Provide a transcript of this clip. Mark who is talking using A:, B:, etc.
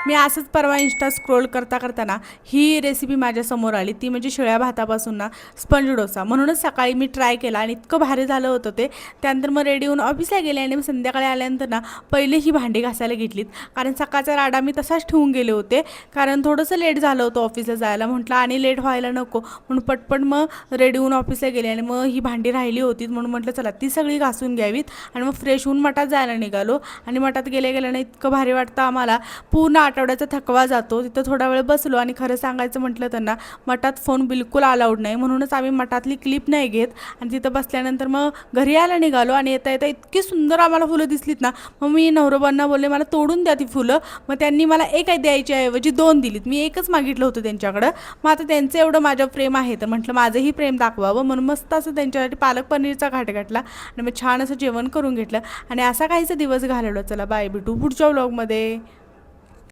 A: मी असंच परवा Insta scroll करता करताना ही रेसिपी माझ्यासमोर आली, ती म्हणजे शिळ्या भातापासून ना स्पंज डोसा. म्हणूनच सकाळी मी ट्राय केला आणि इतकं भारी झालं होतं ते. त्यानंतर मग रेडी होऊन ऑफिसला गेले आणि मग संध्याकाळी आल्यानंतर ना पहिले ही भांडी घासायला घेतलीत, कारण सकाळचा राडा मी तसाच ठेवून गेले होते, कारण थोडंसं लेट झालं होतं ऑफिसला जायला. म्हटलं आणि लेट व्हायला नको म्हणून पटपट मग रेडी होऊन ऑफिसला गेले आणि मग ही भांडी राहिली होती म्हणून म्हटलं चला ती सगळी घासून घ्यावीत. आणि मग फ्रेश होऊन मठात जायला निघालो. आणि मठात गेल्यानं इतकं भारी वाटतं आम्हाला, पूर्ण आठवड्याचा थकवा जातो. तिथं थोडा वेळ बसलो आणि खरं सांगायचं म्हटलं त्यांना मठात फोन बिलकुल अलाउड नाही, म्हणूनच आम्ही मठातली क्लिप नाही घेत. आणि तिथं बसल्यानंतर मग घरी यायला निघालो आणि येता येता इतकी सुंदर आम्हाला फुलं दिसलीत ना, मग मी नवरोबांना बोलले मला तोडून द्या ती फुलं. मग त्यांनी मला एक द्यायच्या ऐवजी 2 दिलीत. मी एकच मागितलं होतं त्यांच्याकडं. मग आता त्यांचं एवढं माझ्यावर प्रेम आहे तर म्हटलं माझंही प्रेम दाखवावं, म्हणून मस्त असं त्यांच्यासाठी पालक पनीरचा घाट घातला आणि मग छान असं जेवण करून घेतलं आणि असा काहीसा दिवस घालवला. चला बाय, भेटू पुढच्या व्लॉगमध्ये.